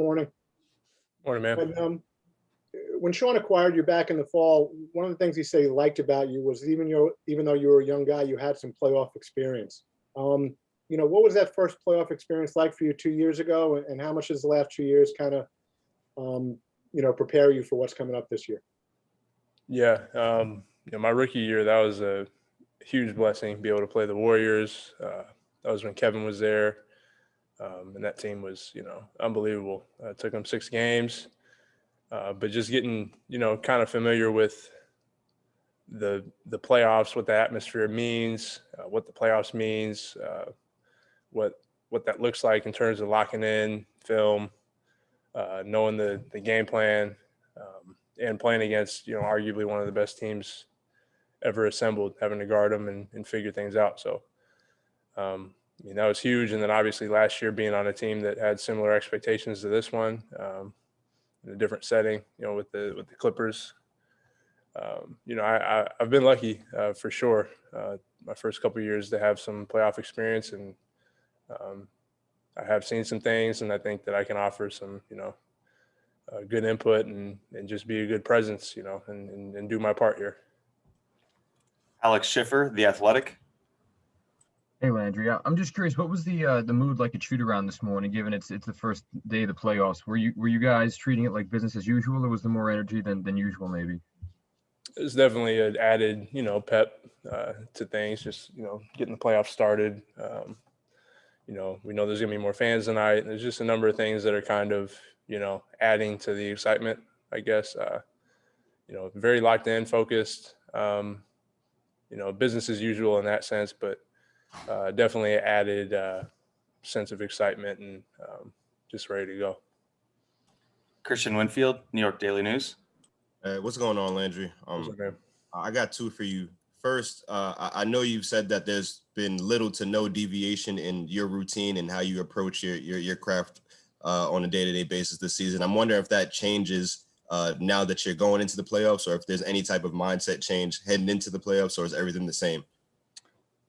Morning. Morning, man. When Sean acquired you back in the fall, one of the things he said he liked about you was even though you were a young guy, you had some playoff experience. What was that first playoff experience like for you 2 years ago, and how much has the last 2 years kind of, prepare you for what's coming up this year? Yeah, my rookie year, that was a huge blessing to be able to play the Warriors. That was when Kevin was there, and that team was, unbelievable. Took them 6 games, but just getting, kind of familiar with the playoffs, what the atmosphere means, what the playoffs means, what that looks like in terms of locking in film, knowing the game plan, and playing against, arguably one of the best teams ever assembled, having to guard them and figure things out. So, that was huge. And then obviously last year being on a team that had similar expectations to this one, in a different setting, with the Clippers. I've been lucky for sure. My first couple of years to have some playoff experience, and I have seen some things, and I think that I can offer some, good input and just be a good presence, and do my part here. Alex Schiffer, The Athletic. Hey, Landry. I'm just curious, what was the mood like at shoot around this morning, given it's the first day of the playoffs? Were you guys treating it like business as usual, or was there more energy than usual maybe? It's definitely an added, pep to things, just, getting the playoffs started. We know there's going to be more fans tonight. And there's just a number of things that are kind of, adding to the excitement, I guess. Very locked in, focused, business as usual in that sense, but definitely added sense of excitement and just ready to go. Christian Winfield, New York Daily News. What's going on, Landry? I got 2 for you. First, I know you've said that there's been little to no deviation in your routine and how you approach your craft on a day-to-day basis this season. I'm wondering if that changes now that you're going into the playoffs, or if there's any type of mindset change heading into the playoffs, or is everything the same?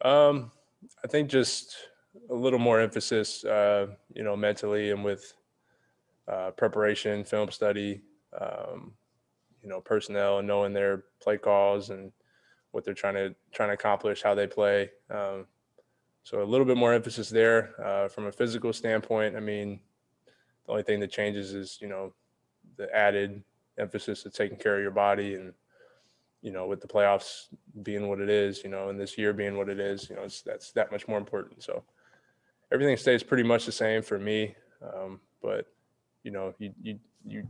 I think just a little more emphasis, mentally and with preparation, film study, personnel, and knowing their play calls and what they're trying to accomplish, how they play. So a little bit more emphasis there. From a physical standpoint, the only thing that changes is, the added emphasis of taking care of your body, and, with the playoffs being what it is, and this year being what it is, that's that much more important. So everything stays pretty much the same for me. But, you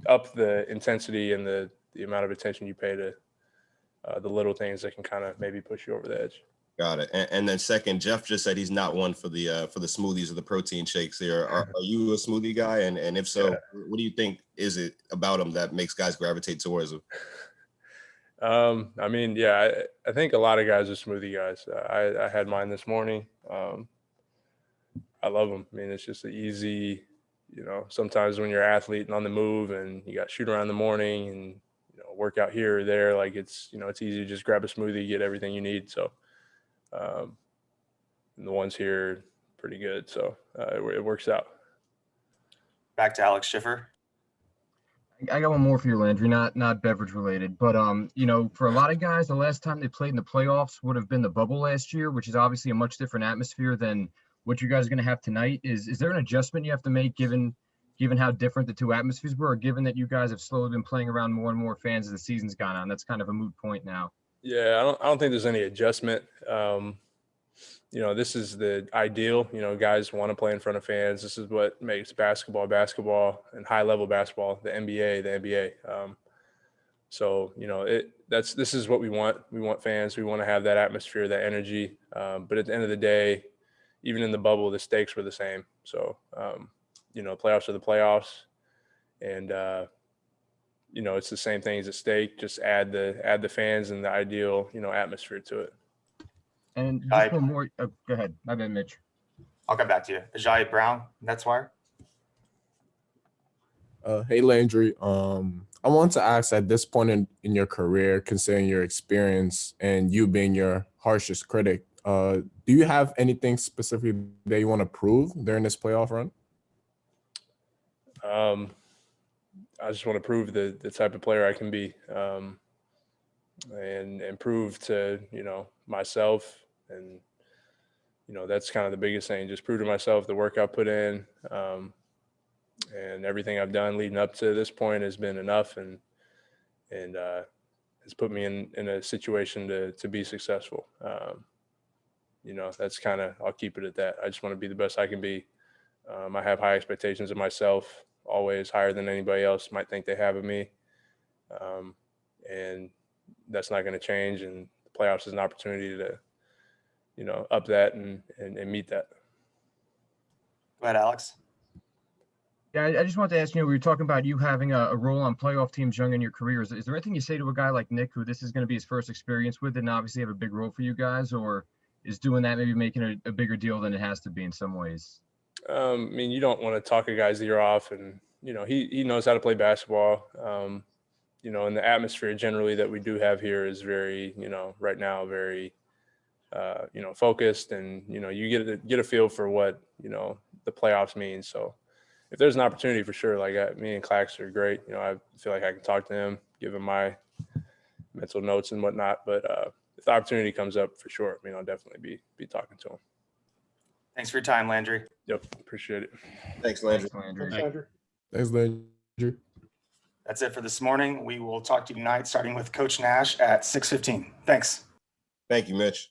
up the intensity and the amount of attention you pay to the little things that can kind of maybe push you over the edge. Got it. And then second, Jeff just said he's not one for the smoothies or the protein shakes here. Are you a smoothie guy? And if so, what do you think is it about them that makes guys gravitate towards them? I think a lot of guys are smoothie guys. I had mine this morning. I love them. It's just an easy, sometimes when you're an athlete and on the move and you got shoot around in the morning and, work out here or there, like it's easy to just grab a smoothie, get everything you need. So, and the ones here pretty good. So it works out. Back to Alex Schiffer. I got one more for you, Landry, not beverage related, but for a lot of guys, the last time they played in the playoffs would have been the bubble last year, which is obviously a much different atmosphere than what you guys are going to have tonight. Is there an adjustment you have to make given how different the 2 atmospheres were, or given that you guys have slowly been playing around more and more fans as the season's gone on? That's kind of a moot point now. Yeah, I don't think there's any adjustment. This is the ideal. Guys want to play in front of fans. This is what makes basketball, and high-level basketball, the NBA. This is what we want. We want fans. We want to have that atmosphere, that energy. But at the end of the day, even in the bubble, the stakes were the same. So, playoffs are the playoffs, and it's the same things at stake. Just add the fans and the ideal, atmosphere to it. And just one more. Go ahead. My bad, Mitch. I'll come back to you. Ajay Brown, Nets Wire. Hey, Landry. I want to ask, at this point in your career, considering your experience and you being your harshest critic, do you have anything specific that you want to prove during this playoff run? I just want to prove the type of player I can be, and prove to, myself. And, that's kind of the biggest thing, just prove to myself the work I put in, and everything I've done leading up to this point has been enough, and has put me in a situation to be successful. That's kind of, I'll keep it at that. I just want to be the best I can be. I have high expectations of myself, always higher than anybody else might think they have of me. And that's not going to change. And the playoffs is an opportunity to, up that and meet that. Go ahead, Alex. Yeah, I just wanted to ask, we were talking about you having a role on playoff teams young in your career. Is there anything you say to a guy like Nick, who this is going to be his first experience with and obviously have a big role for you guys, or is doing that maybe making a bigger deal than it has to be in some ways? You don't want to talk a guy's ear off, and, he knows how to play basketball. And the atmosphere generally that we do have here is very, right now, very, focused, and, you get a feel for what, the playoffs mean. So if there's an opportunity, for sure, like me and Clax are great. I feel like I can talk to him, give him my mental notes and whatnot. But if the opportunity comes up, for sure, I'll definitely be talking to him. Thanks for your time, Landry. Yep, appreciate it. Thanks, Landry. Thanks, Andrew. Thanks, Landry. That's it for this morning. We will talk to you tonight, starting with Coach Nash at 6:15. Thanks. Thank you, Mitch.